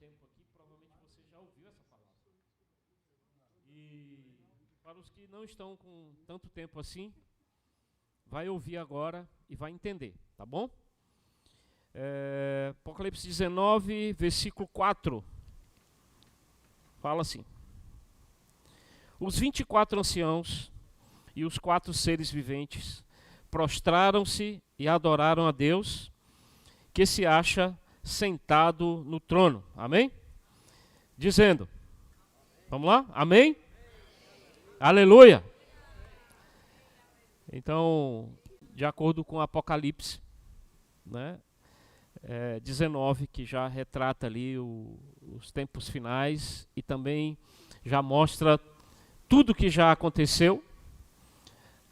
tempo aqui, provavelmente você já ouviu essa palavra. E para os que não estão com tanto tempo assim, vai ouvir agora e vai entender, tá bom? Apocalipse 19, versículo 4. Fala assim: os 24 anciãos e os 4 seres viventes prostraram-se e adoraram a Deus, que se acha sentado no trono. Amém? Dizendo, vamos lá? Amém? Aleluia! Então, de acordo com Apocalipse, né, 19, que já retrata ali os tempos finais e também já mostra tudo que já aconteceu,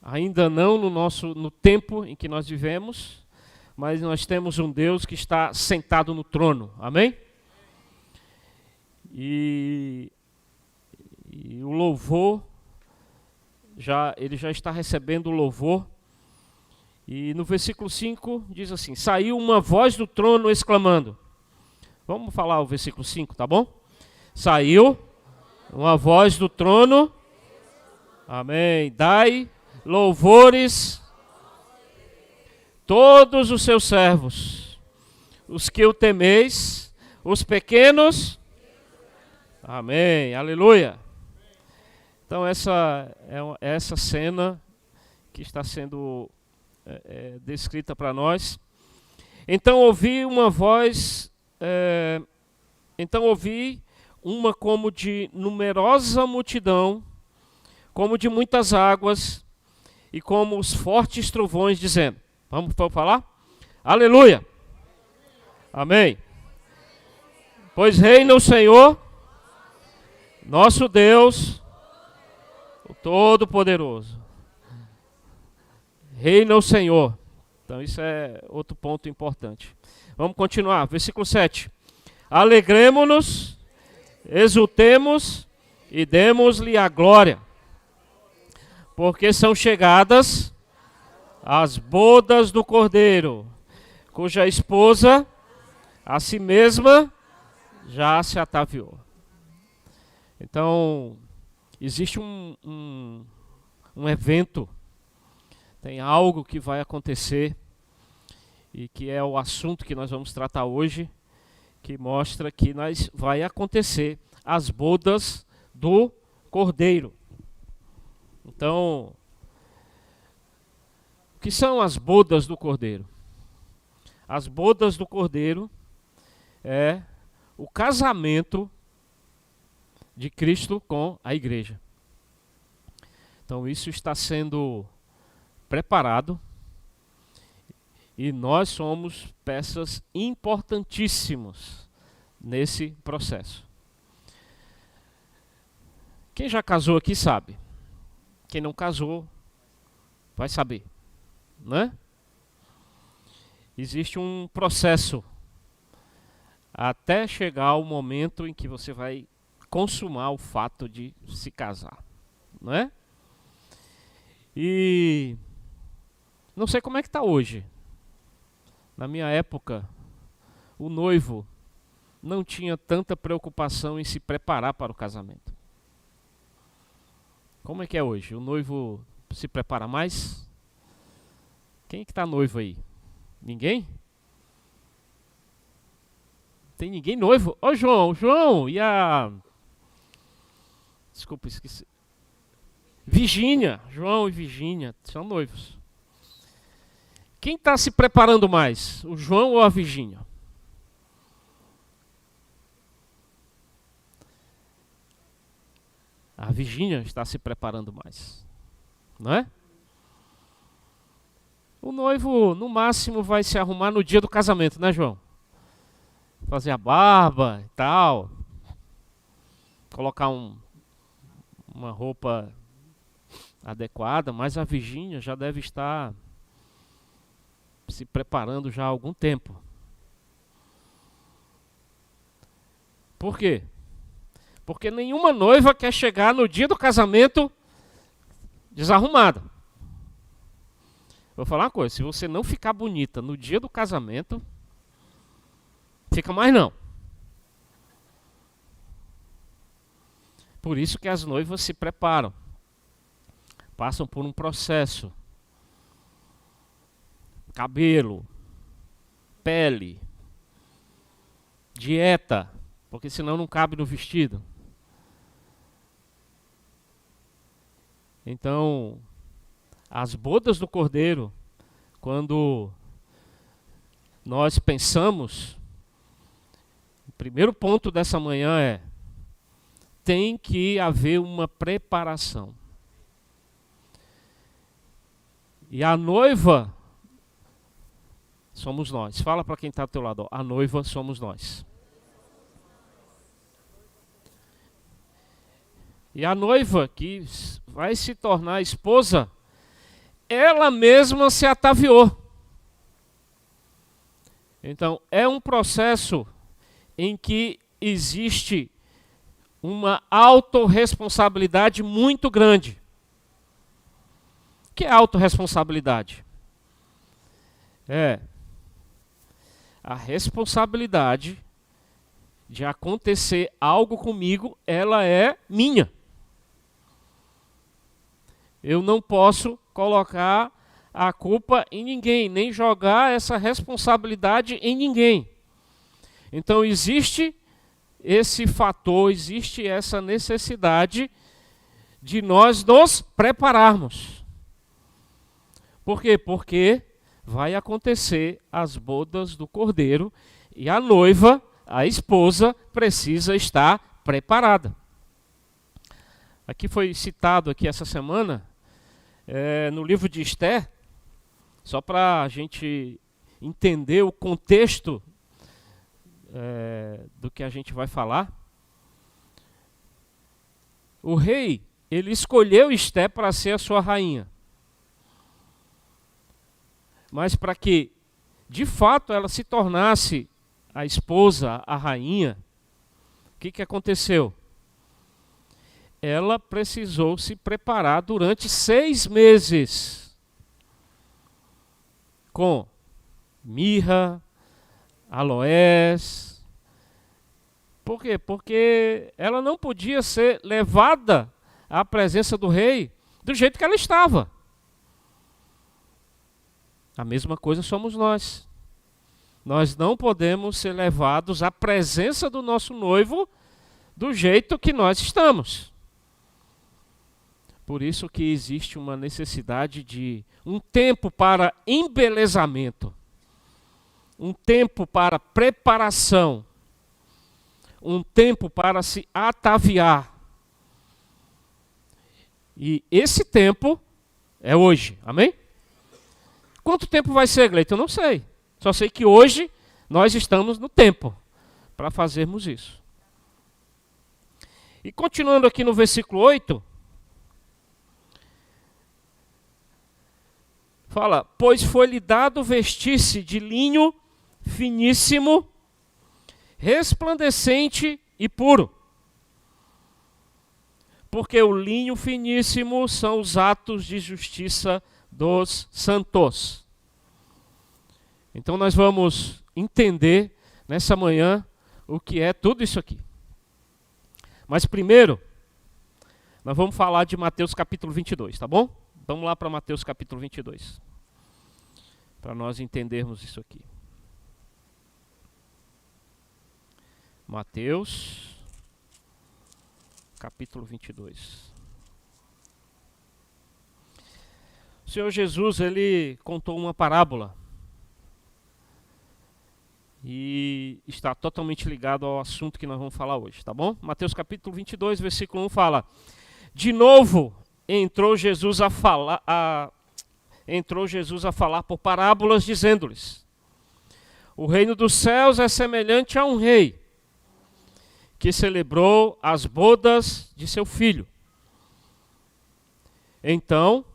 ainda não no tempo em que nós vivemos, mas nós temos um Deus que está sentado no trono, amém? E o louvor, ele já está recebendo o louvor. E no versículo 5 diz assim: saiu uma voz do trono exclamando. Vamos falar o versículo 5, tá bom? Saiu uma voz do trono. Amém. Dai louvores todos os seus servos, os que o temeis, os pequenos. Amém. Aleluia. Então essa é essa cena que está sendo descrita para nós. Então ouvi uma voz, uma como de numerosa multidão, como de muitas águas, e como os fortes trovões, dizendo, vamos falar? Aleluia! Amém! Pois reina o Senhor, nosso Deus, o Todo-Poderoso. Reina o Senhor. Então isso é outro ponto importante. Vamos continuar, versículo 7. Alegremo-nos, exultemos e demos-lhe a glória, porque são chegadas as bodas do Cordeiro, cuja esposa a si mesma já se ataviou. Então, existe um evento, tem algo que vai acontecer, e que é o assunto que nós vamos tratar hoje, que mostra que vai acontecer as bodas do Cordeiro. Então, o que são as bodas do Cordeiro? As bodas do Cordeiro é o casamento de Cristo com a igreja. Então isso está sendo preparado e nós somos peças importantíssimas nesse processo. Quem já casou aqui sabe. Quem não casou vai saber, né? Existe um processo até chegar o momento em que você vai consumar o fato de se casar, não é? E não sei como é que está hoje. Na minha época, o noivo não tinha tanta preocupação em se preparar para o casamento. Como é que é hoje? O noivo se prepara mais? Quem que está noivo aí? Ninguém? Tem ninguém noivo? Ô João, e a... Desculpa, esqueci. Virgínia, João e Virgínia são noivos. Quem está se preparando mais? O João ou a Virgínia? A Virgínia está se preparando mais, não é? O noivo, no máximo, vai se arrumar no dia do casamento, né, João? Fazer a barba e tal. Colocar uma roupa adequada, mas a Virgínia já deve estar se preparando já há algum tempo. Por quê? Porque nenhuma noiva quer chegar no dia do casamento desarrumada. Vou falar uma coisa, se você não ficar bonita no dia do casamento, fica mais não. Por isso que as noivas se preparam, passam por um processo. Cabelo, pele, dieta, porque senão não cabe no vestido. Então, as bodas do Cordeiro, quando nós pensamos, o primeiro ponto dessa manhã é: tem que haver uma preparação. E a noiva somos nós. Fala para quem está ao teu lado, ó, a noiva somos nós. E a noiva que vai se tornar esposa, ela mesma se ataviou. Então, é um processo em que existe uma autorresponsabilidade muito grande. O que é autorresponsabilidade? É a responsabilidade de acontecer algo comigo, ela é minha. Eu não posso colocar a culpa em ninguém, nem jogar essa responsabilidade em ninguém. Então existe esse fator, existe essa necessidade de nós nos prepararmos. Por quê? Porque vai acontecer as bodas do Cordeiro e a noiva, a esposa, precisa estar preparada. Aqui foi citado aqui essa semana, no livro de Esther, só para a gente entender o contexto do que a gente vai falar. O rei, ele escolheu Esther para ser a sua rainha. Mas para que, de fato, ela se tornasse a esposa, a rainha, o que aconteceu? Ela precisou se preparar durante 6 meses com mirra, aloés. Por quê? Porque ela não podia ser levada à presença do rei do jeito que ela estava. A mesma coisa somos nós. Nós não podemos ser levados à presença do nosso noivo do jeito que nós estamos. Por isso que existe uma necessidade de um tempo para embelezamento, um tempo para preparação, um tempo para se ataviar. E esse tempo é hoje, amém? Quanto tempo vai ser, Gleito? Eu não sei. Só sei que hoje nós estamos no tempo para fazermos isso. E continuando aqui no versículo 8, fala: pois foi-lhe dado vestir-se de linho finíssimo, resplandecente e puro. Porque o linho finíssimo são os atos de justiça dos santos. Então nós vamos entender nessa manhã o que é tudo isso aqui. Mas primeiro, nós vamos falar de Mateus capítulo 22, tá bom? Vamos lá para Mateus capítulo 22, para nós entendermos isso aqui. Mateus capítulo 22. O Senhor Jesus, ele contou uma parábola e está totalmente ligado ao assunto que nós vamos falar hoje, tá bom? Mateus capítulo 22, versículo 1 fala: de novo entrou Jesus a falar por parábolas, dizendo-lhes: o reino dos céus é semelhante a um rei que celebrou as bodas de seu filho. Então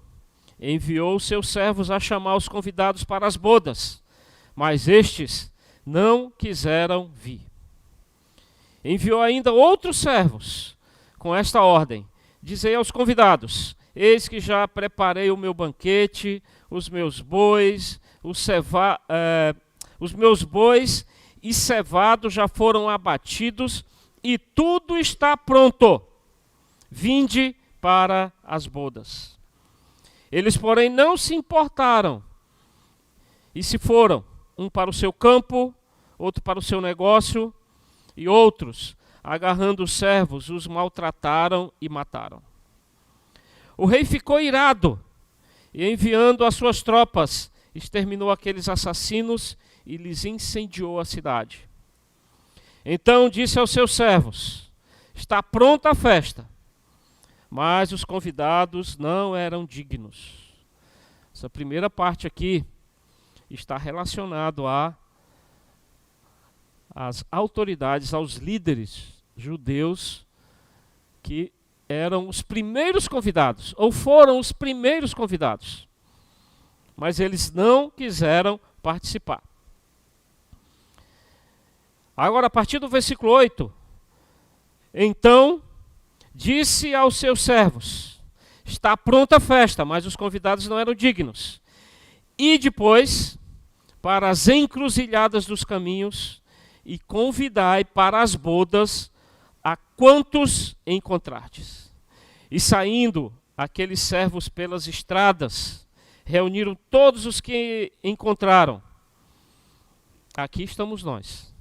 enviou os seus servos a chamar os convidados para as bodas, mas estes não quiseram vir. Enviou ainda outros servos com esta ordem: dizei aos convidados: eis que já preparei o meu banquete, os meus bois e cevado já foram abatidos e tudo está pronto. vinde para as bodas. Eles, porém, não se importaram e se foram, um para o seu campo, outro para o seu negócio, e outros, agarrando os servos, os maltrataram e mataram. O rei ficou irado e, enviando as suas tropas, exterminou aqueles assassinos e lhes incendiou a cidade. Então disse aos seus servos: está pronta a festa, mas os convidados não eram dignos. Essa primeira parte aqui está relacionado às autoridades, aos líderes judeus que eram os primeiros convidados, ou foram os primeiros convidados, mas eles não quiseram participar. Agora, a partir do versículo 8, então disse aos seus servos: está pronta a festa, mas os convidados não eram dignos. E depois, para as encruzilhadas dos caminhos, e convidai para as bodas a quantos encontrardes. E saindo aqueles servos pelas estradas, reuniram todos os que encontraram. Aqui estamos nós,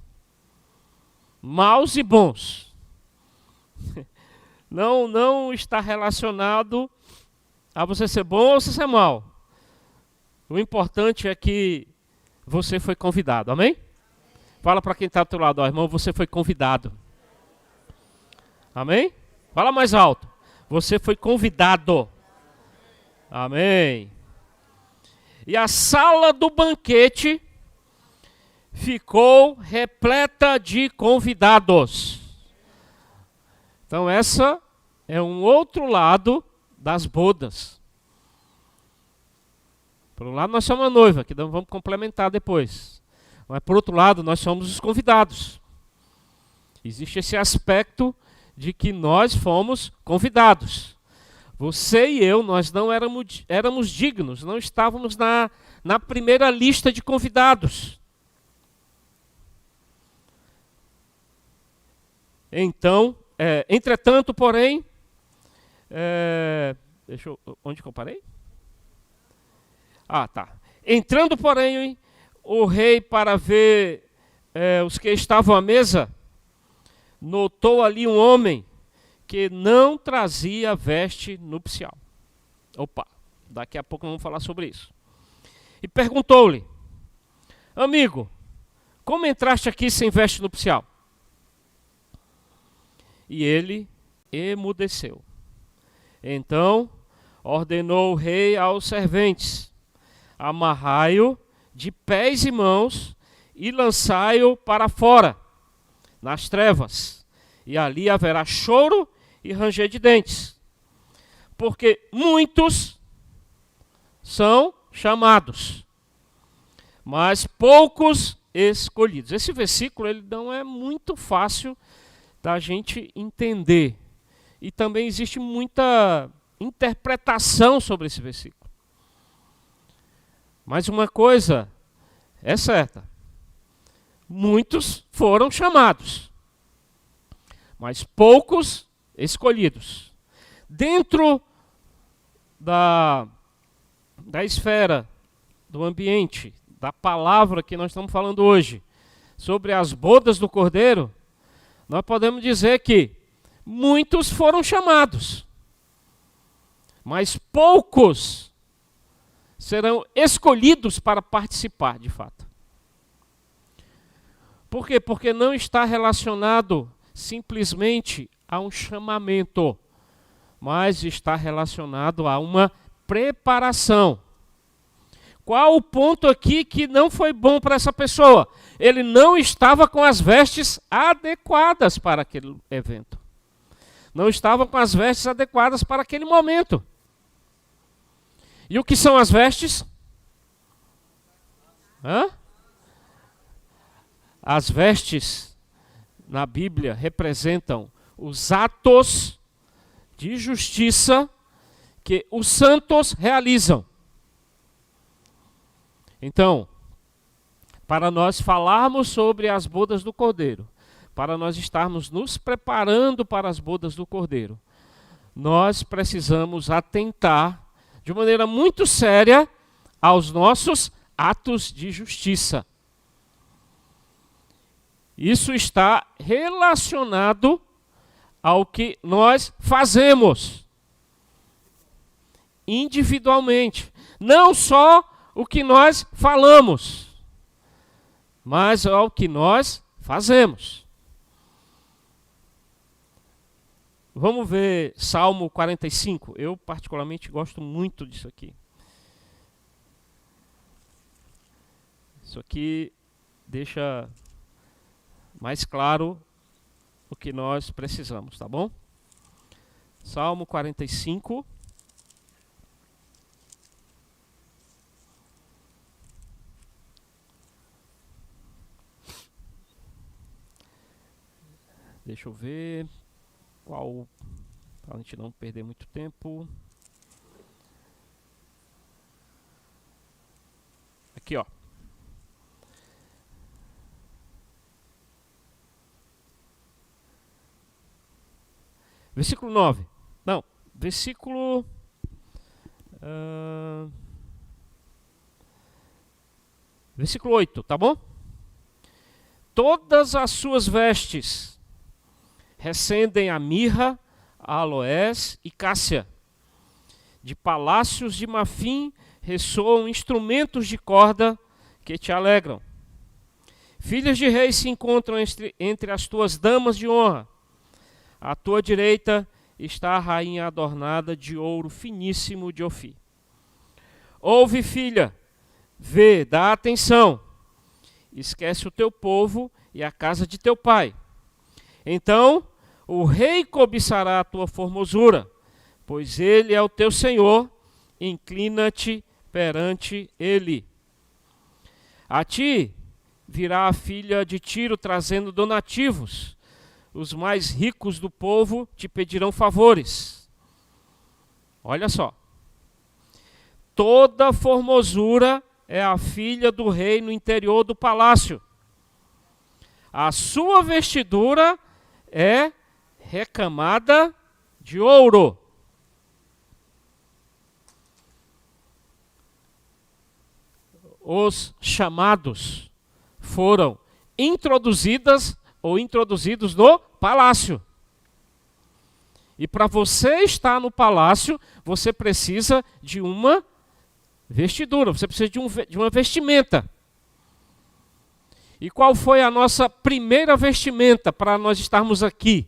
maus e bons. Não está relacionado a você ser bom ou você ser mau. O importante é que você foi convidado, amém? Fala para quem está do teu lado, ó, irmão, você foi convidado. Amém? Fala mais alto. Você foi convidado. Amém. E a sala do banquete ficou repleta de convidados. Então essa é um outro lado das bodas. Por um lado nós somos a noiva, que vamos complementar depois. Mas por outro lado nós somos os convidados. Existe esse aspecto de que nós fomos convidados. Você e eu, nós não éramos dignos, não estávamos na primeira lista de convidados. Então, entretanto, porém, onde que eu parei? Ah, tá. Entrando, porém, o rei para ver os que estavam à mesa, notou ali um homem que não trazia veste nupcial. Opa, daqui a pouco vamos falar sobre isso. E perguntou-lhe: amigo, como entraste aqui sem veste nupcial? E ele emudeceu. Então ordenou o rei aos serventes: amarrai-o de pés e mãos e lançai-o para fora, nas trevas, e ali haverá choro e ranger de dentes, porque muitos são chamados, mas poucos escolhidos. Esse versículo ele não é muito fácil da gente entender, e também existe muita interpretação sobre esse versículo. Mas uma coisa é certa: muitos foram chamados, mas poucos escolhidos. Dentro da esfera, do ambiente, da palavra que nós estamos falando hoje, sobre as bodas do Cordeiro, nós podemos dizer que muitos foram chamados, mas poucos serão escolhidos para participar de fato. Por quê? Porque não está relacionado simplesmente a um chamamento, mas está relacionado a uma preparação. Qual o ponto aqui que não foi bom para essa pessoa? Ele não estava com as vestes adequadas para aquele evento. Não estava com as vestes adequadas para aquele momento. E o que são as vestes? As vestes na Bíblia representam os atos de justiça que os santos realizam. Então, para nós falarmos sobre as bodas do Cordeiro, para nós estarmos nos preparando para as bodas do Cordeiro, nós precisamos atentar de maneira muito séria aos nossos atos de justiça. Isso está relacionado ao que nós fazemos individualmente. Não só o que nós falamos, mas ao que nós fazemos. Vamos ver Salmo 45. Eu particularmente gosto muito disso aqui. Isso aqui deixa mais claro o que nós precisamos, tá bom? Salmo 45. Deixa eu ver qual, para a gente não perder muito tempo. Aqui, ó. Versículo 9. Não, versículo... versículo 8, tá bom? Todas as suas vestes recendem a mirra, a aloés e cássia. De palácios de marfim ressoam instrumentos de corda que te alegram. Filhas de reis se encontram entre as tuas damas de honra. À tua direita está a rainha adornada de ouro finíssimo de Ofir. Ouve, filha, vê, dá atenção. Esquece o teu povo e a casa de teu pai. Então o rei cobiçará a tua formosura, pois ele é o teu Senhor, inclina-te perante ele. A ti virá a filha de Tiro trazendo donativos. Os mais ricos do povo te pedirão favores. Olha só. Toda formosura é a filha do rei no interior do palácio. A sua vestidura é recamada de ouro. Os chamados foram introduzidos no palácio. E para você estar no palácio, você precisa de uma vestidura, você precisa de uma vestimenta. E qual foi a nossa primeira vestimenta para nós estarmos aqui?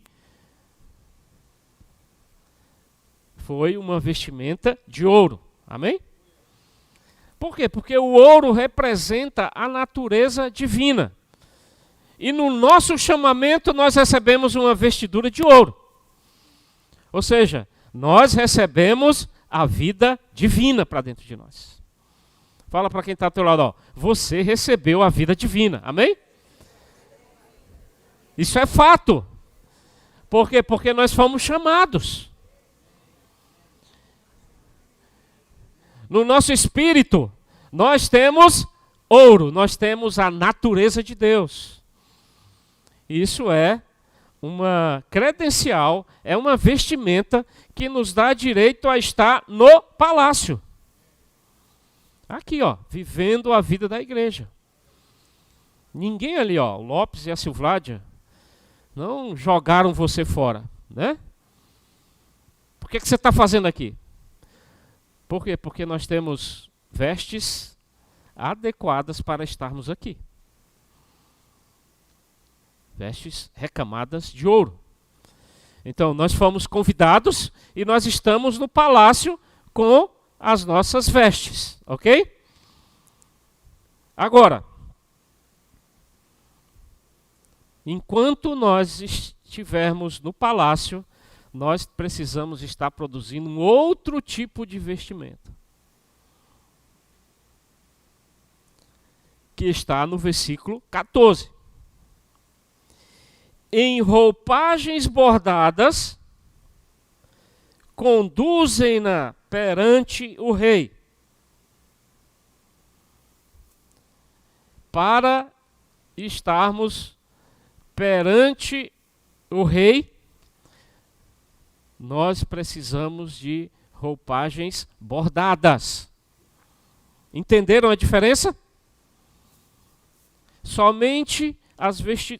Foi uma vestimenta de ouro. Amém? Por quê? Porque o ouro representa a natureza divina. E no nosso chamamento nós recebemos uma vestidura de ouro. Ou seja, nós recebemos a vida divina para dentro de nós. Fala para quem está ao teu lado, ó, você recebeu a vida divina. Amém? Isso é fato. Por quê? Porque nós fomos chamados. No nosso espírito, nós temos ouro, nós temos a natureza de Deus. Isso é uma credencial, é uma vestimenta que nos dá direito a estar no palácio. Aqui, ó, vivendo a vida da igreja. Ninguém ali, ó, o Lopes e a Silvládia, não jogaram você fora, né? Por que você está fazendo aqui? Por quê? Porque nós temos vestes adequadas para estarmos aqui. Vestes recamadas de ouro. Então, nós fomos convidados e nós estamos no palácio com as nossas vestes, ok? Agora, enquanto nós estivermos no palácio, nós precisamos estar produzindo um outro tipo de vestimenta. Que está no versículo 14. Em roupagens bordadas, conduzem-na perante o rei, para estarmos perante o rei, nós precisamos de roupagens bordadas. Entenderam a diferença? Somente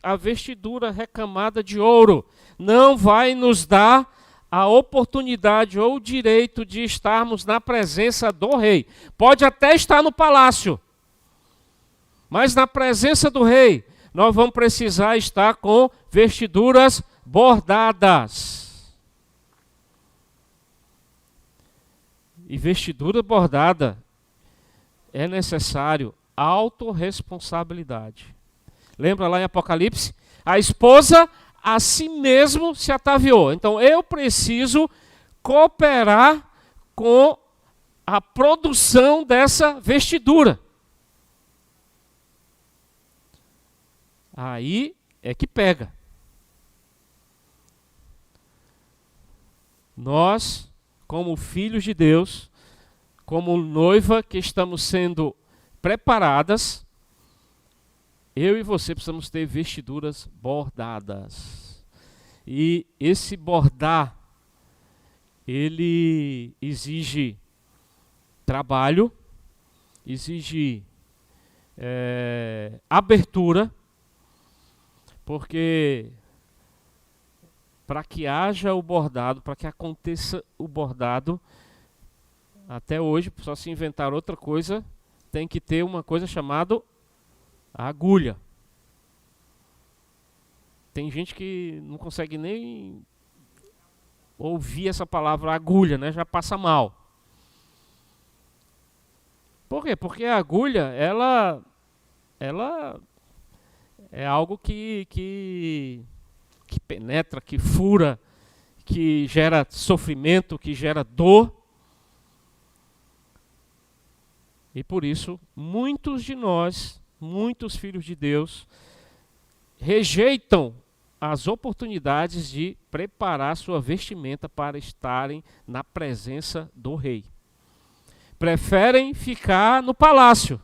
a vestidura recamada de ouro não vai nos dar a oportunidade ou o direito de estarmos na presença do rei. Pode até estar no palácio, mas na presença do rei, nós vamos precisar estar com vestiduras bordadas. E vestidura bordada é necessário autorresponsabilidade. Lembra lá em Apocalipse? A esposa a si mesmo se ataviou. Então eu preciso cooperar com a produção dessa vestidura. Aí é que pega. Nós, como filhos de Deus, como noiva que estamos sendo preparadas, eu e você precisamos ter vestiduras bordadas. E esse bordar, ele exige trabalho, exige abertura, porque para que haja o bordado, para que aconteça o bordado, até hoje, só se inventar outra coisa, tem que ter uma coisa chamada agulha. Tem gente que não consegue nem ouvir essa palavra agulha, né? Já passa mal. Por quê? Porque a agulha, ela é algo que penetra, que fura, que gera sofrimento, que gera dor. E por isso, muitos de nós, muitos filhos de Deus, rejeitam as oportunidades de preparar sua vestimenta para estarem na presença do rei. Preferem ficar no palácio,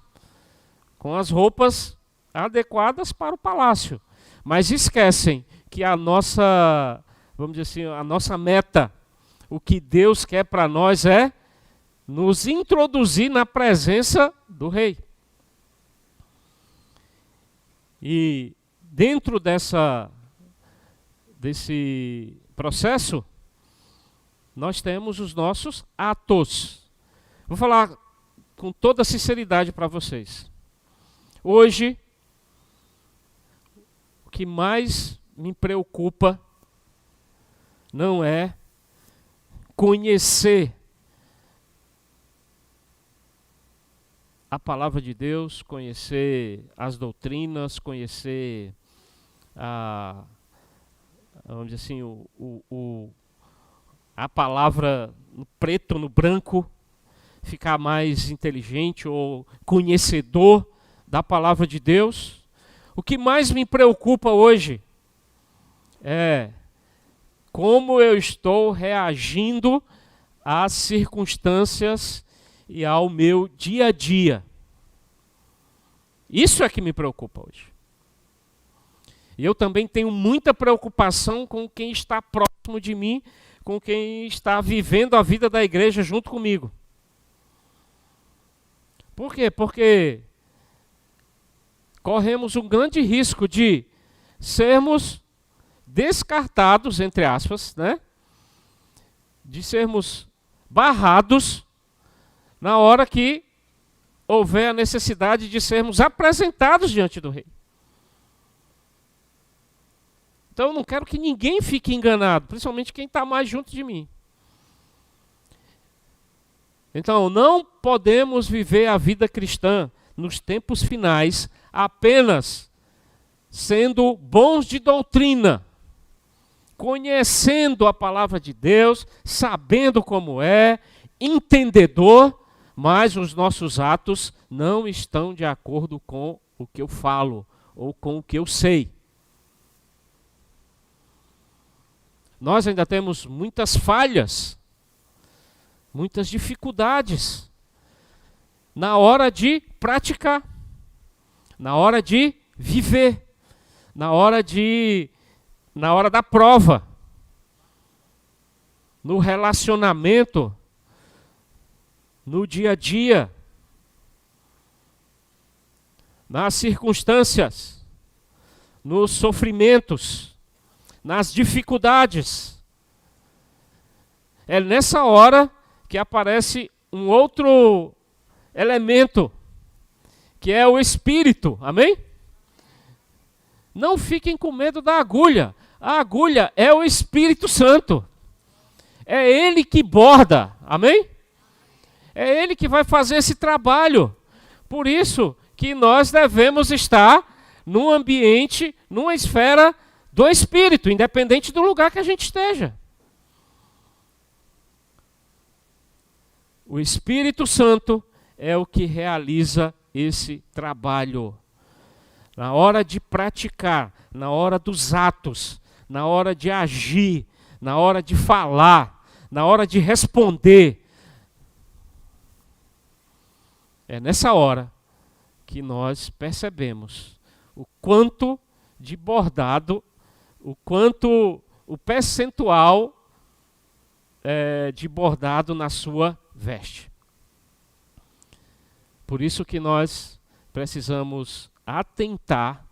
com as roupas adequadas para o palácio, mas esquecem que a nossa, vamos dizer assim, a nossa meta, o que Deus quer para nós é nos introduzir na presença do rei. E dentro desse processo, nós temos os nossos atos. Vou falar com toda sinceridade para vocês. Hoje, o que mais me preocupa não é conhecer a palavra de Deus, conhecer as doutrinas, conhecer vamos dizer assim, a palavra no preto, no branco, ficar mais inteligente ou conhecedor da palavra de Deus. O que mais me preocupa hoje é como eu estou reagindo às circunstâncias e ao meu dia a dia. Isso é que me preocupa hoje. E eu também tenho muita preocupação com quem está próximo de mim, com quem está vivendo a vida da igreja junto comigo. Por quê? Porque corremos um grande risco de sermos descartados, entre aspas, né? De sermos barrados na hora que houver a necessidade de sermos apresentados diante do rei. Então eu não quero que ninguém fique enganado, principalmente quem está mais junto de mim. Então não podemos viver a vida cristã nos tempos finais apenas sendo bons de doutrina, conhecendo a palavra de Deus, sabendo como é, entendedor, mas os nossos atos não estão de acordo com o que eu falo ou com o que eu sei. Nós ainda temos muitas falhas, muitas dificuldades na hora de praticar, na hora de viver, na hora da prova. no relacionamento, no dia a dia, nas circunstâncias, nos sofrimentos, nas dificuldades. É nessa hora que aparece um outro elemento, que é o Espírito, amém? Não fiquem com medo da agulha. A agulha é o Espírito Santo. É Ele que borda, amém? É Ele que vai fazer esse trabalho. Por isso que nós devemos estar num ambiente, numa esfera do Espírito, independente do lugar que a gente esteja. O Espírito Santo é o que realiza esse trabalho. Na hora de praticar, na hora dos atos, na hora de agir, na hora de falar, na hora de responder. É nessa hora que nós percebemos o quanto de bordado, o percentual de bordado na sua veste. Por isso que nós precisamos atentar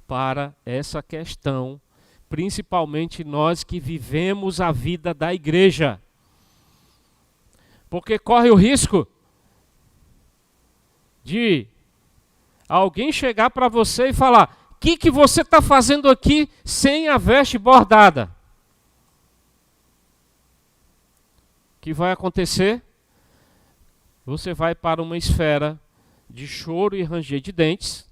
para essa questão, principalmente nós que vivemos a vida da igreja. Porque corre o risco de alguém chegar para você e falar: o que você está fazendo aqui sem a veste bordada? O que vai acontecer? Você vai para uma esfera de choro e ranger de dentes,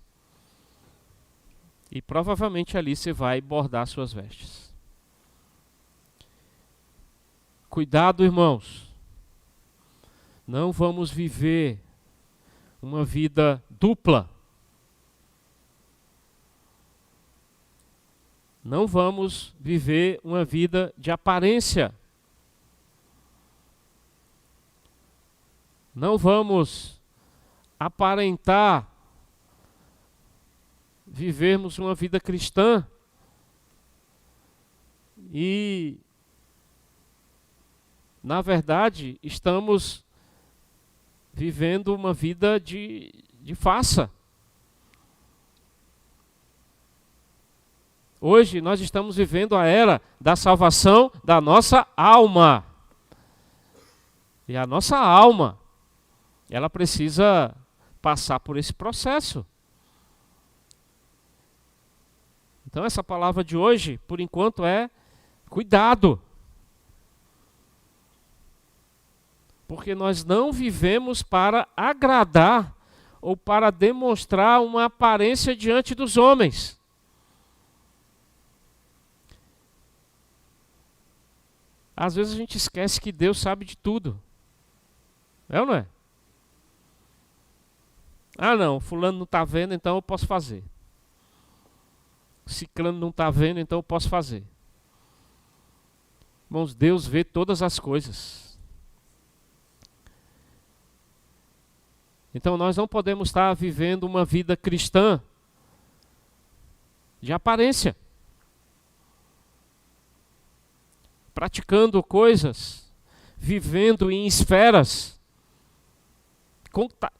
e provavelmente ali você vai bordar suas vestes. Cuidado, irmãos. Não vamos viver uma vida dupla. Não vamos viver uma vida de aparência. Não vamos aparentar vivermos uma vida cristã e, na verdade, estamos vivendo uma vida de farsa. Hoje nós estamos vivendo a era da salvação da nossa alma. E a nossa alma, ela precisa passar por esse processo. Então essa palavra de hoje, por enquanto, é cuidado. Porque nós não vivemos para agradar ou para demonstrar uma aparência diante dos homens. Às vezes a gente esquece que Deus sabe de tudo. É ou não é? Ah não, fulano não está vendo, então eu posso fazer. Ciclano não está vendo, então eu posso fazer. Irmãos, Deus vê todas as coisas. Então nós não podemos estar vivendo uma vida cristã de aparência. Praticando coisas, vivendo em esferas,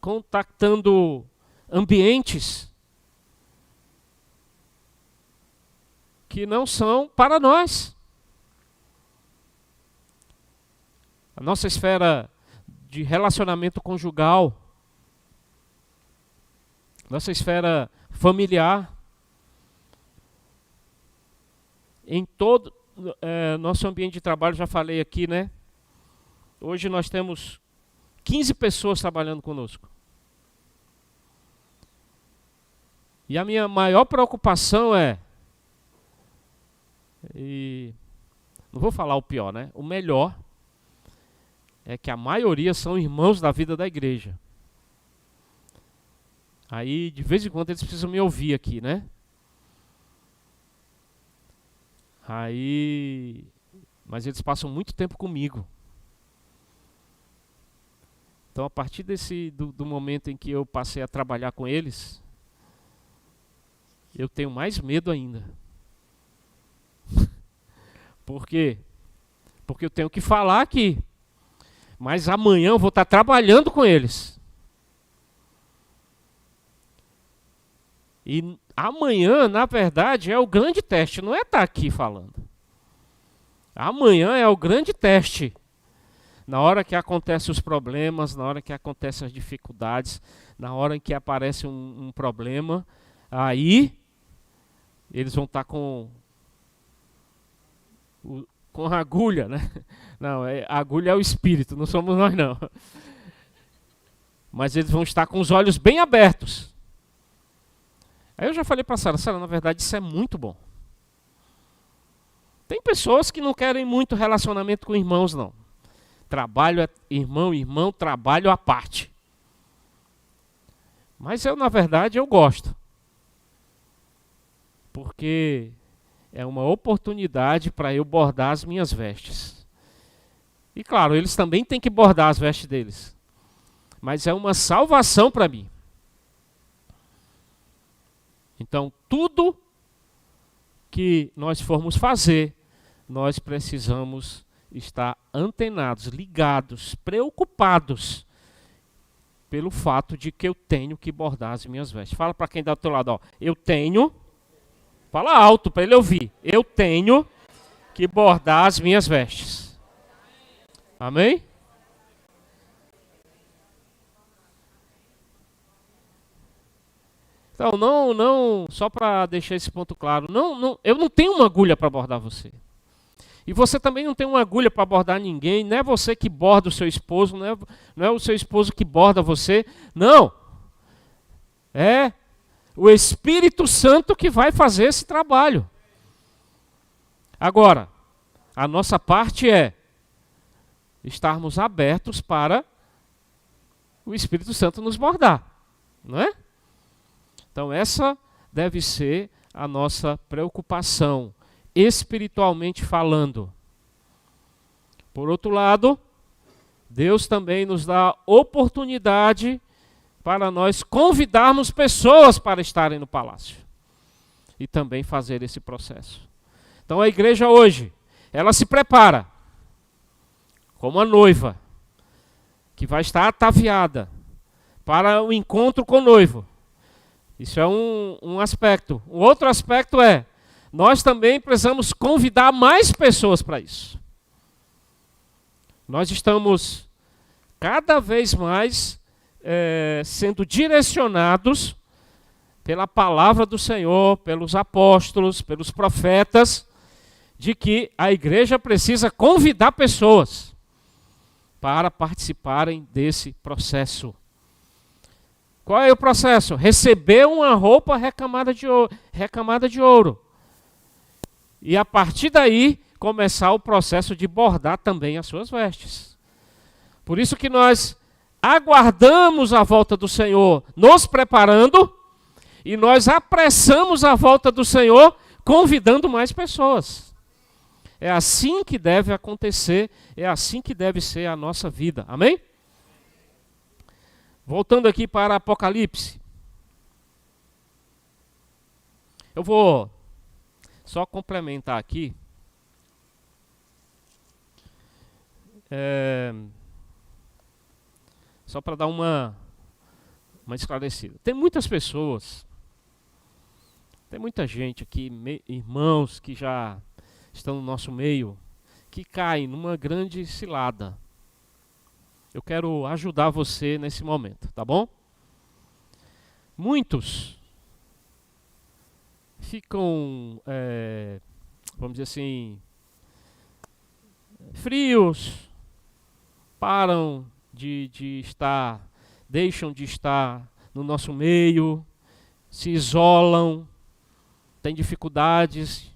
contactando ambientes que não são para nós. A nossa esfera de relacionamento conjugal, nossa esfera familiar, em todo nosso ambiente de trabalho, já falei aqui, né? Hoje nós temos 15 pessoas trabalhando conosco. E a minha maior preocupação e não vou falar o pior, né? O melhor é que a maioria são irmãos da vida da igreja. Aí, de vez em quando, eles precisam me ouvir aqui, né? Mas eles passam muito tempo comigo. Então, a partir do momento em que eu passei a trabalhar com eles, eu tenho mais medo ainda. Por quê? porque eu tenho que falar aqui. Mas amanhã eu vou estar trabalhando com eles. E amanhã, na verdade, é o grande teste, não é estar aqui falando. Amanhã é o grande teste. Na hora que acontecem os problemas, na hora que acontecem as dificuldades, na hora em que aparece um problema, aí eles vão estar com a agulha, né? Não, a agulha é o espírito, não somos nós não. Mas eles vão estar com os olhos bem abertos. Aí eu já falei para a Sara, na verdade isso é muito bom. Tem pessoas que não querem muito relacionamento com irmãos, não. Trabalho é irmão, trabalho à parte. Mas eu, na verdade, eu gosto. Porque é uma oportunidade para eu bordar as minhas vestes. E claro, eles também têm que bordar as vestes deles. Mas é uma salvação para mim. Então, tudo que nós formos fazer, nós precisamos estar antenados, ligados, preocupados pelo fato de que eu tenho que bordar as minhas vestes. Fala para quem está do teu lado, ó, eu tenho, fala alto para ele ouvir, eu tenho que bordar as minhas vestes. Amém? Então, não, só para deixar esse ponto claro, eu não tenho uma agulha para bordar você. E você também não tem uma agulha para bordar ninguém, não é você que borda o seu esposo, não é o seu esposo que borda você, não. É o Espírito Santo que vai fazer esse trabalho. Agora, a nossa parte é estarmos abertos para o Espírito Santo nos bordar, não é? Então essa deve ser a nossa preocupação, espiritualmente falando. Por outro lado, Deus também nos dá oportunidade para nós convidarmos pessoas para estarem no palácio e também fazer esse processo. Então a igreja hoje, ela se prepara como a noiva que vai estar ataviada para o encontro com o noivo. Isso é um aspecto. O outro aspecto é, nós também precisamos convidar mais pessoas para isso. Nós estamos cada vez mais sendo direcionados pela palavra do Senhor, pelos apóstolos, pelos profetas, de que a igreja precisa convidar pessoas para participarem desse processo. Qual é o processo? Receber uma roupa recamada de ouro. E a partir daí, começar o processo de bordar também as suas vestes. Por isso que nós aguardamos a volta do Senhor, nos preparando, e nós apressamos a volta do Senhor, convidando mais pessoas. É assim que deve acontecer, é assim que deve ser a nossa vida. Amém? Voltando aqui para Apocalipse. Eu vou só complementar aqui. Só para dar uma esclarecida. Tem muitas pessoas, tem muita gente aqui, irmãos que já estão no nosso meio, que caem numa grande cilada. Eu quero ajudar você nesse momento, tá bom? Muitos ficam, vamos dizer assim, frios, param de estar, deixam de estar no nosso meio, se isolam, têm dificuldades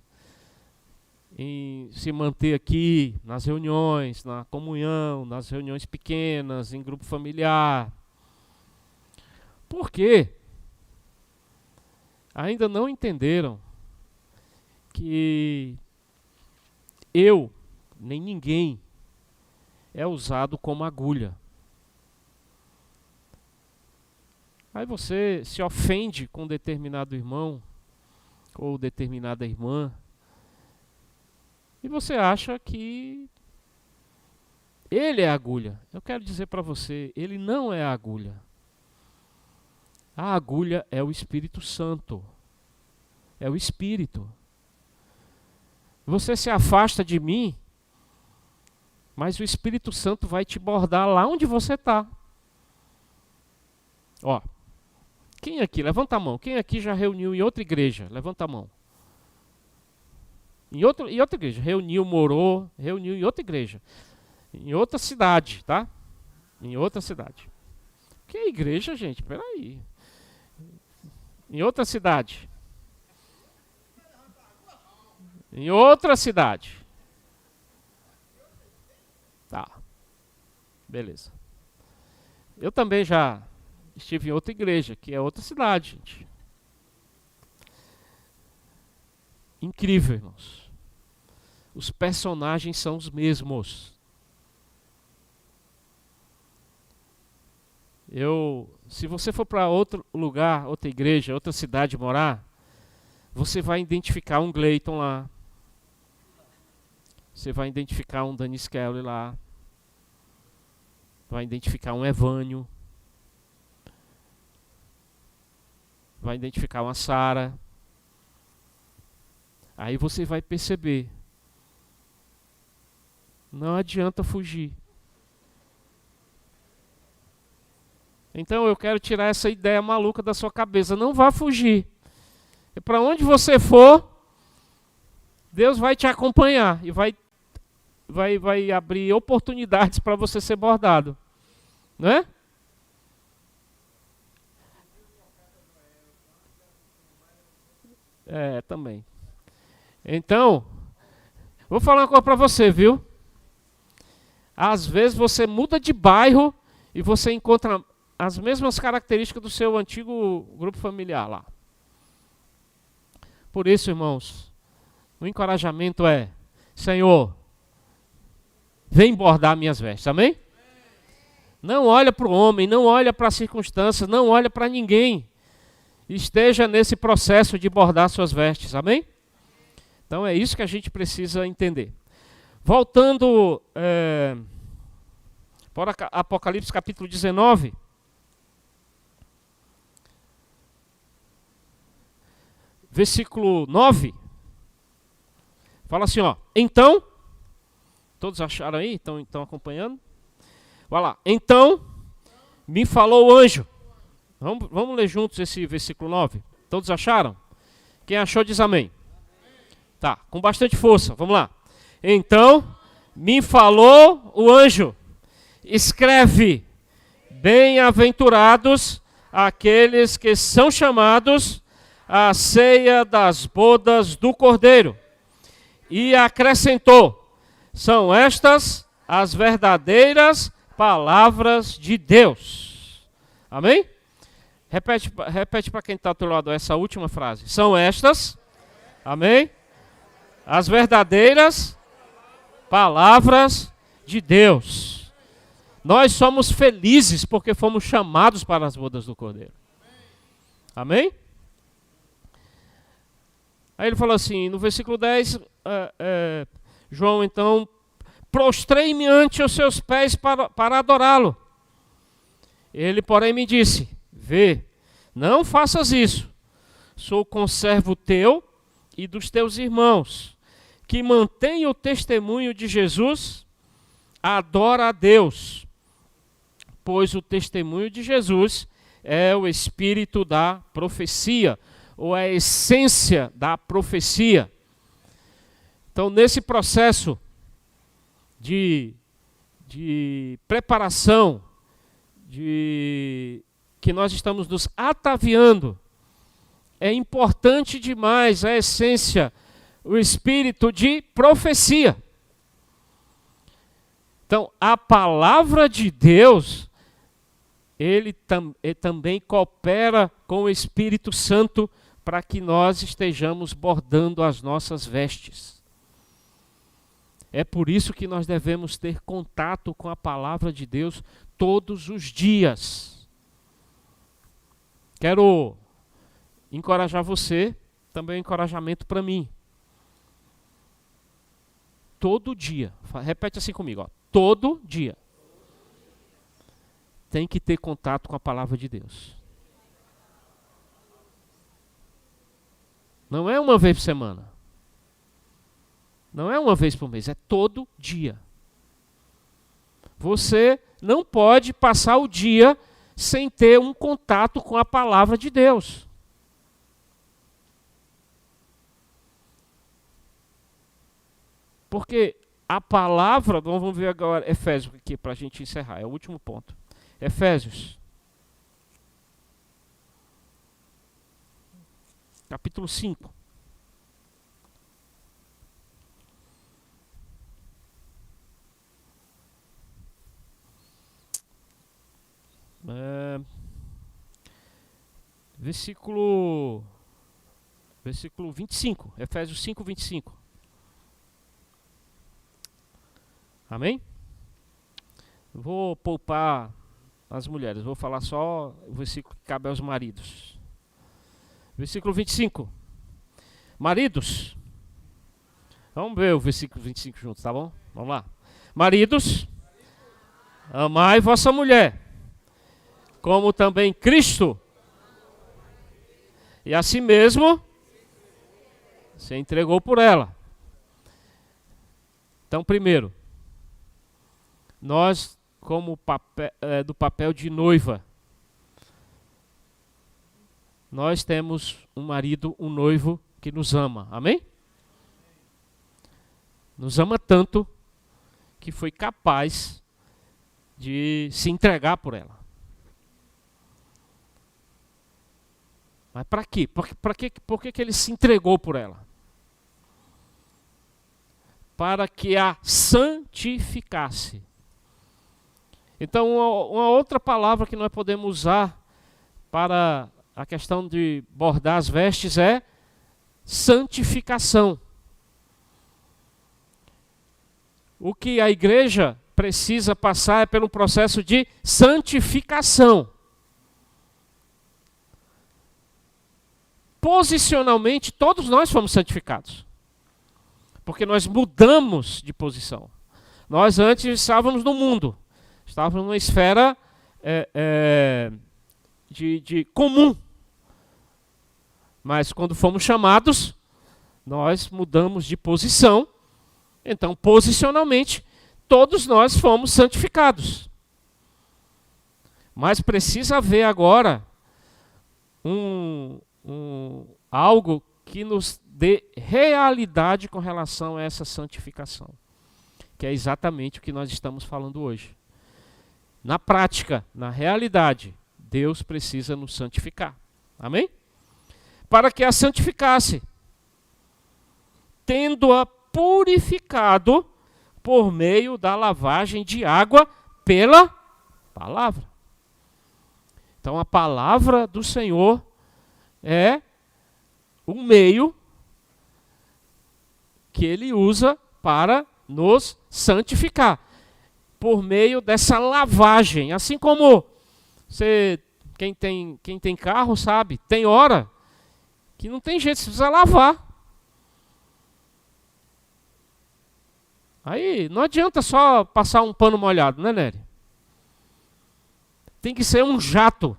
em se manter aqui nas reuniões, na comunhão, nas reuniões pequenas, em grupo familiar. Por quê? Ainda não entenderam que eu, nem ninguém, é usado como agulha. Aí você se ofende com determinado irmão ou determinada irmã, e você acha que Ele é a agulha. Eu quero dizer para você, ele não é a agulha. A agulha é o Espírito Santo. É o Espírito. Você se afasta de mim, mas o Espírito Santo vai te bordar lá onde você está. Ó, quem aqui, levanta a mão, quem aqui já reuniu em outra igreja? Levanta a mão. Em outra igreja, reuniu, morou, reuniu em outra igreja. Em outra cidade, tá? Em outra cidade. Que igreja, gente? Peraí. Em outra cidade. Em outra cidade. Tá. Beleza. Eu também já estive em outra igreja, que é outra cidade, gente. Incrível, irmãos. Os personagens são os mesmos. Se você for para outro lugar, outra igreja, outra cidade morar, você vai identificar um Gleiton lá. Você vai identificar um Danis Kelly lá. Vai identificar um Evânio. Vai identificar uma Sara. Aí você vai perceber. Não adianta fugir. Então eu quero tirar essa ideia maluca da sua cabeça. Não vá fugir. E para onde você for, Deus vai te acompanhar e vai abrir oportunidades para você ser bordado. Não é? É, também. Então, vou falar uma coisa para você, viu? Às vezes você muda de bairro e você encontra as mesmas características do seu antigo grupo familiar lá. Por isso, irmãos, o encorajamento é: Senhor, vem bordar minhas vestes, amém? Não olha para o homem, não olha para as circunstâncias, não olha para ninguém. Esteja nesse processo de bordar suas vestes, amém? Então é isso que a gente precisa entender. Voltando para Apocalipse capítulo 19. Versículo 9. Fala assim, ó. Então, todos acharam aí? Estão acompanhando? Vai lá. Então, me falou o anjo. Vamos ler juntos esse versículo 9. Todos acharam? Quem achou diz amém. Tá, com bastante força. Vamos lá. Então, me falou o anjo. Escreve: bem-aventurados aqueles que são chamados à ceia das bodas do Cordeiro. E acrescentou: são estas as verdadeiras palavras de Deus. Amém? Repete para quem está ao teu lado essa última frase. São estas, amém? As verdadeiras palavras de Deus. Nós somos felizes porque fomos chamados para as bodas do Cordeiro. Amém? Aí ele falou assim, no versículo 10, João, então, prostrei-me ante os seus pés para adorá-lo. Ele, porém, me disse: vê, não faças isso. Sou conservo teu e dos teus irmãos, que mantém o testemunho de Jesus. Adora a Deus, pois o testemunho de Jesus é o espírito da profecia, ou é a essência da profecia. Então, nesse processo de preparação, que nós estamos nos ataviando, é importante demais a essência, o espírito de profecia. Então, a palavra de Deus, ele também coopera com o Espírito Santo para que nós estejamos bordando as nossas vestes. É por isso que nós devemos ter contato com a palavra de Deus todos os dias. Quero encorajar você, também um encorajamento para mim. Todo dia, repete assim comigo, ó. todo dia. Tem que ter contato com a palavra de Deus. Não é uma vez por semana. Não é uma vez por mês, é todo dia. Você não pode passar o dia sem ter um contato com a palavra de Deus. Porque a palavra, vamos ver agora Efésios aqui para a gente encerrar, é o último ponto. Efésios, capítulo 5. Versículo 25, Efésios 5, 25. Amém? Vou poupar as mulheres, vou falar só o versículo que cabe aos maridos. Versículo 25. Maridos, vamos ver o versículo 25 juntos, tá bom? Vamos lá. Maridos, amai vossa mulher, como também Cristo, e a si mesmo se entregou por ela. Então, primeiro, nós, como do papel de noiva, nós temos um marido, um noivo que nos ama, amém? Nos ama tanto que foi capaz de se entregar por ela. Mas para quê? Por que ele se entregou por ela? Para que a santificasse. Então, uma outra palavra que nós podemos usar para a questão de bordar as vestes é santificação. O que a igreja precisa passar é pelo processo de santificação. Posicionalmente, todos nós fomos santificados. Porque nós mudamos de posição. Nós antes estávamos no mundo. Estávamos numa esfera de comum. Mas quando fomos chamados, nós mudamos de posição. Então, posicionalmente, todos nós fomos santificados. Mas precisa haver agora algo que nos dê realidade com relação a essa santificação. Que é exatamente o que nós estamos falando hoje. Na prática, na realidade, Deus precisa nos santificar. Amém? Para que a santificasse, tendo-a purificado por meio da lavagem de água pela palavra. Então a palavra do Senhor é o meio que ele usa para nos santificar. Por meio dessa lavagem. Assim como quem tem carro sabe, tem hora que não tem jeito, você precisa lavar. Aí não adianta só passar um pano molhado, né, Nery? Tem que ser um jato.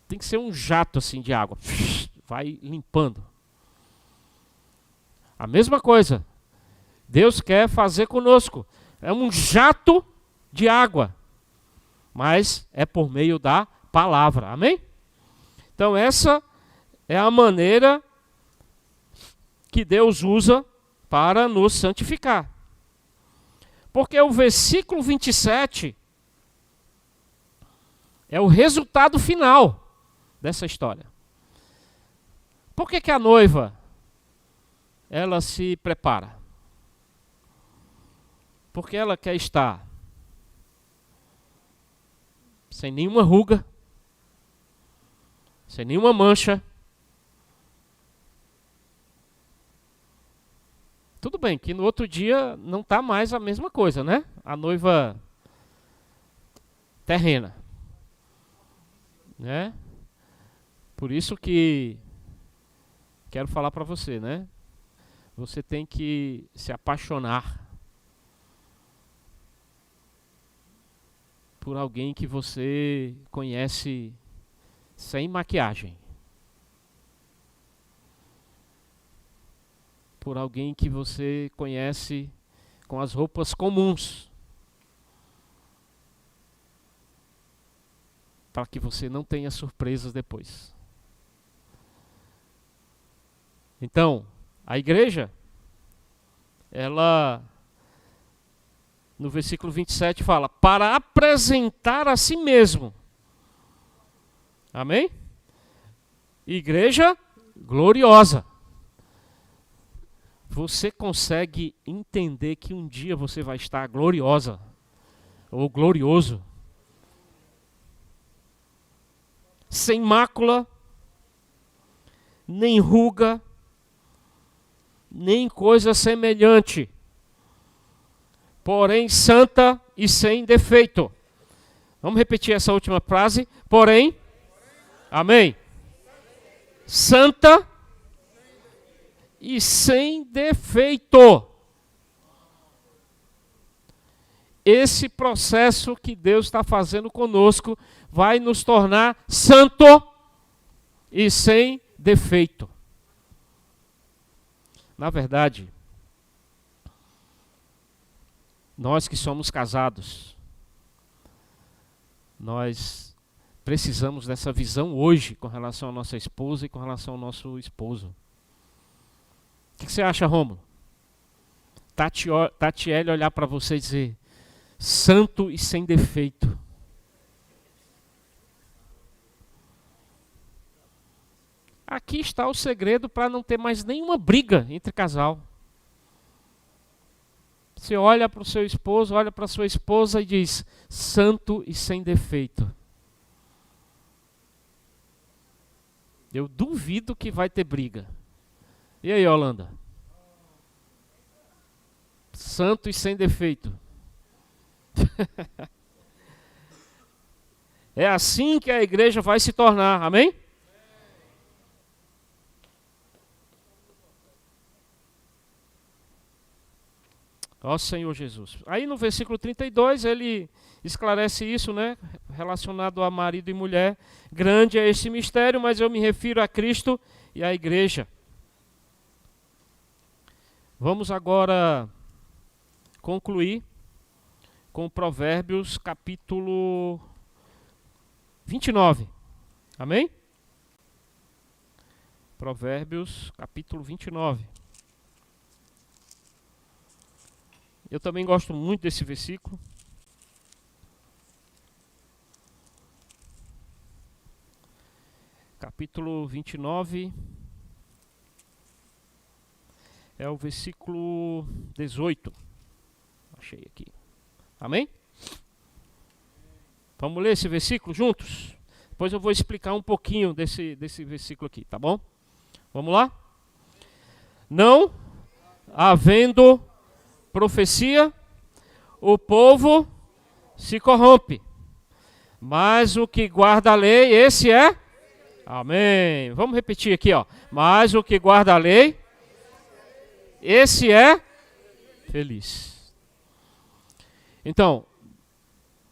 Tem que ser um jato assim de água. Vai limpando. A mesma coisa. Deus quer fazer conosco. É um jato de água. Mas é por meio da palavra. Amém? Então essa é a maneira que Deus usa para nos santificar. Porque o versículo 27 é o resultado final dessa história. Por que a noiva ela se prepara? Porque ela quer estar sem nenhuma ruga, sem nenhuma mancha. Tudo bem que no outro dia não está mais a mesma coisa, né? A noiva terrena. Né? Por isso que quero falar para você, né? Você tem que se apaixonar por alguém que você conhece sem maquiagem. Por alguém que você conhece com as roupas comuns. Para que você não tenha surpresas depois. Então, a igreja, ela, no versículo 27 fala, para apresentar a si mesmo. Amém? Igreja gloriosa. Você consegue entender que um dia você vai estar gloriosa ou glorioso? Sem mácula, nem ruga, nem coisa semelhante, porém santa e sem defeito. Vamos repetir essa última frase? Porém, amém? Santa e sem defeito. Esse processo que Deus está fazendo conosco vai nos tornar santo e sem defeito. Na verdade, nós que somos casados, nós precisamos dessa visão hoje com relação à nossa esposa e com relação ao nosso esposo. O que você acha, Rômulo? Tatiele olhar para você e dizer, santo e sem defeito. Aqui está o segredo para não ter mais nenhuma briga entre casal. Você olha para o seu esposo, olha para a sua esposa e diz, santo e sem defeito. Eu duvido que vai ter briga. E aí, Holanda? Santo e sem defeito. É assim que a igreja vai se tornar, amém? Ó Senhor Jesus. Aí no versículo 32 ele esclarece isso, né? Relacionado a marido e mulher. Grande é esse mistério, mas eu me refiro a Cristo e à igreja. Vamos agora concluir com Provérbios capítulo 29. Amém? Provérbios capítulo 29. Eu também gosto muito desse versículo. Capítulo 29. É o versículo 18. Achei aqui. Amém? Vamos ler esse versículo juntos? Depois eu vou explicar um pouquinho desse versículo aqui, tá bom? Vamos lá? Não havendo profecia, o povo se corrompe. Mas o que guarda a lei, esse é? Amém. Vamos repetir aqui, ó. Mas o que guarda a lei, esse é feliz. Então,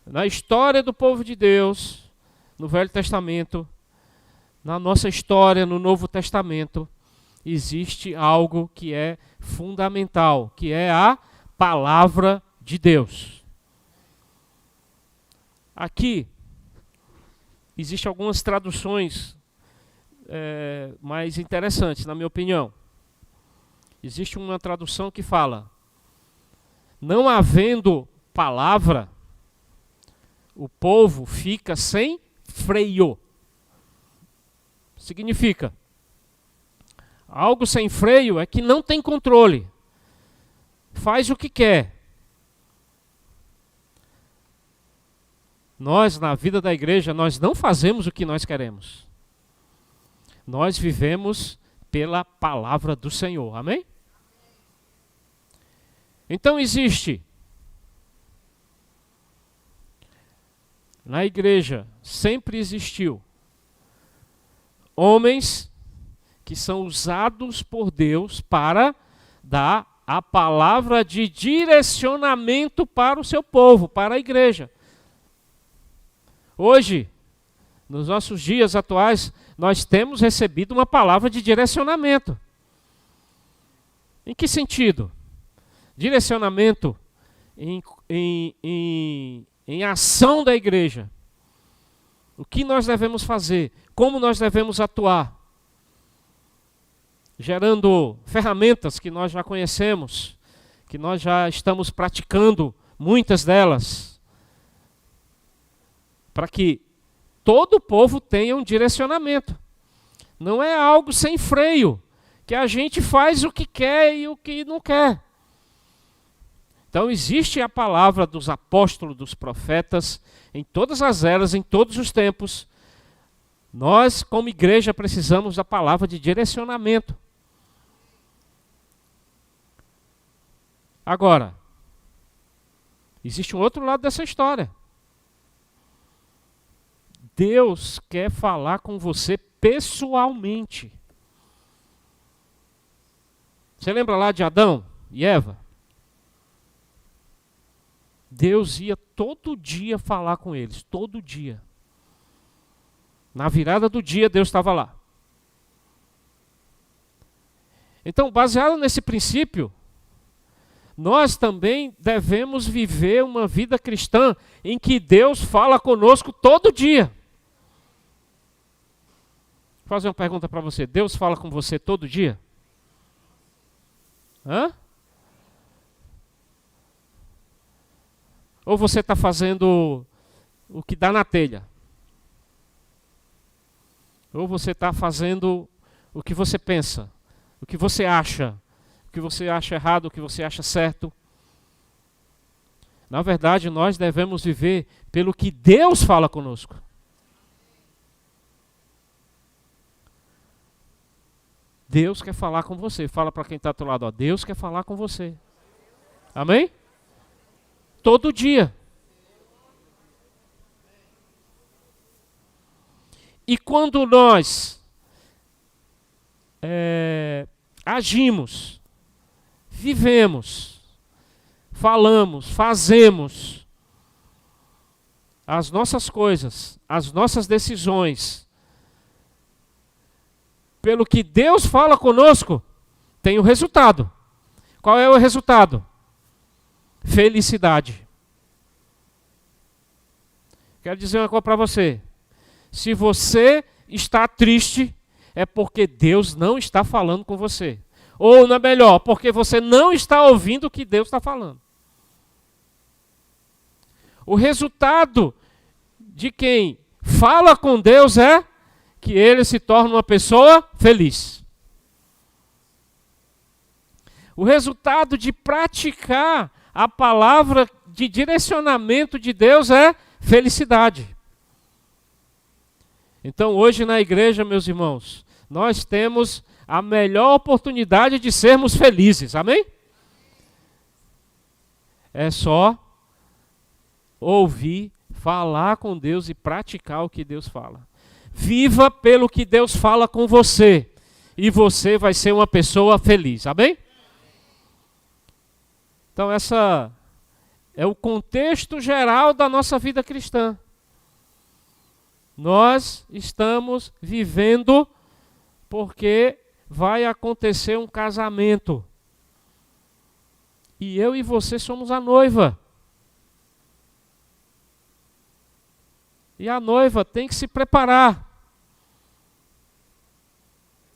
na história do povo de Deus, no Velho Testamento, na nossa história no Novo Testamento, existe algo que é fundamental, que é a palavra de Deus. Aqui, existem algumas traduções mais interessantes, na minha opinião. Existe uma tradução que fala, não havendo palavra, o povo fica sem freio. Significa, algo sem freio é que não tem controle. Faz o que quer. Nós, na vida da igreja, nós não fazemos o que nós queremos. Nós vivemos pela palavra do Senhor. Amém? Então existe na igreja, sempre existiu homens que são usados por Deus para dar a palavra de direcionamento para o seu povo, para a igreja. Hoje, nos nossos dias atuais, nós temos recebido uma palavra de direcionamento. Em que sentido? Direcionamento em ação da igreja. O que nós devemos fazer? Como nós devemos atuar? Gerando ferramentas que nós já conhecemos, que nós já estamos praticando, muitas delas, para que todo o povo tenha um direcionamento. Não é algo sem freio, que a gente faz o que quer e o que não quer. Então existe a palavra dos apóstolos, dos profetas, em todas as eras, em todos os tempos. Nós, como igreja, precisamos da palavra de direcionamento. Agora, existe um outro lado dessa história. Deus quer falar com você pessoalmente. Você lembra lá de Adão e Eva? Deus ia todo dia falar com eles, todo dia. Na virada do dia, Deus estava lá. Então, baseado nesse princípio, nós também devemos viver uma vida cristã em que Deus fala conosco todo dia. Vou fazer uma pergunta para você. Deus fala com você todo dia? Hã? Ou você está fazendo o que dá na telha? Ou você está fazendo o que você pensa, o que você acha errado, o que você acha certo? Na verdade, nós devemos viver pelo que Deus fala conosco. Deus quer falar com você. Fala para quem está do teu lado, ó, Deus quer falar com você. Amém? Todo dia. E quando nós agimos, vivemos, falamos, fazemos as nossas coisas, as nossas decisões, pelo que Deus fala conosco, tem o resultado. Qual é o resultado? Felicidade. Quero dizer uma coisa para você. Se você está triste, é porque Deus não está falando com você. Ou, não é melhor, porque você não está ouvindo o que Deus está falando. O resultado de quem fala com Deus é que ele se torna uma pessoa feliz. O resultado de praticar a palavra de direcionamento de Deus é felicidade. Então hoje na igreja, meus irmãos, nós temos a melhor oportunidade de sermos felizes, amém? É só ouvir, falar com Deus e praticar o que Deus fala. Viva pelo que Deus fala com você, e você vai ser uma pessoa feliz, amém? Então essa é o contexto geral da nossa vida cristã. Nós estamos vivendo porque vai acontecer um casamento. E eu e você somos a noiva. E a noiva tem que se preparar.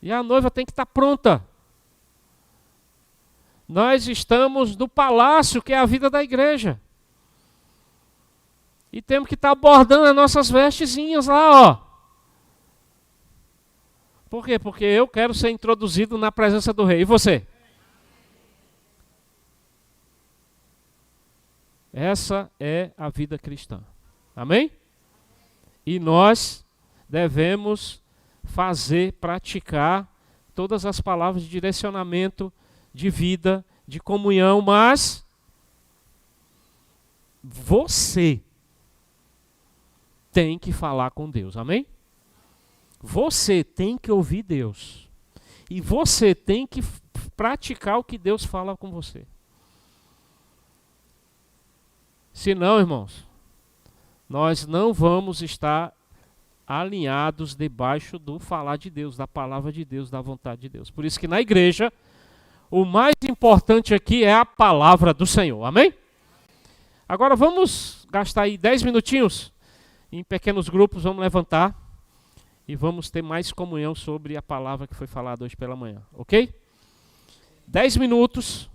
E a noiva tem que estar pronta. Nós estamos no palácio, que é a vida da igreja. E temos que estar abordando as nossas vestezinhas lá, ó. Por quê? Porque eu quero ser introduzido na presença do rei. E você? Essa é a vida cristã. Amém? E nós devemos fazer, praticar todas as palavras de direcionamento, de vida, de comunhão, mas você tem que falar com Deus, amém? Você tem que ouvir Deus. E você tem que praticar o que Deus fala com você. Se não, irmãos, nós não vamos estar alinhados debaixo do falar de Deus, da palavra de Deus, da vontade de Deus. Por isso que na igreja, o mais importante aqui é a palavra do Senhor. Amém? Agora vamos gastar aí 10 minutinhos, em pequenos grupos, vamos levantar e vamos ter mais comunhão sobre a palavra que foi falada hoje pela manhã, ok? 10 minutos,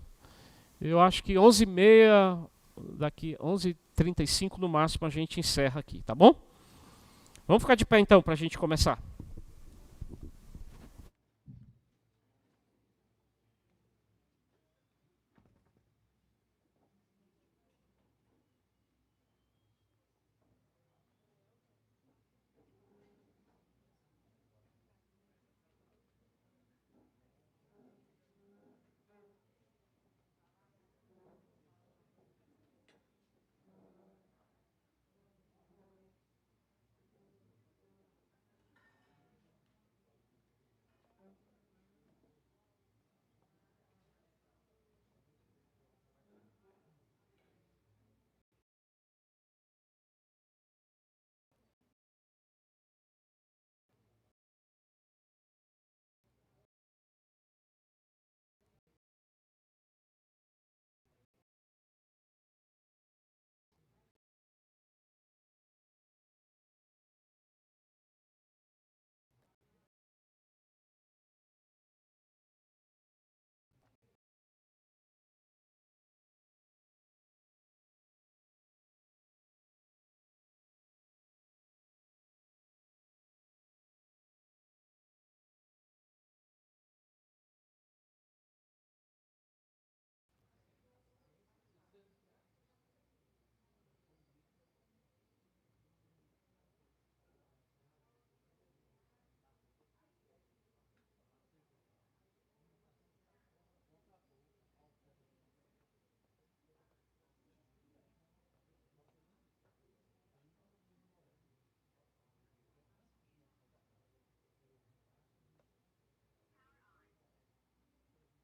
eu acho que 11h30, daqui 11h35 no máximo a gente encerra aqui, tá bom? Vamos ficar de pé então para a gente começar.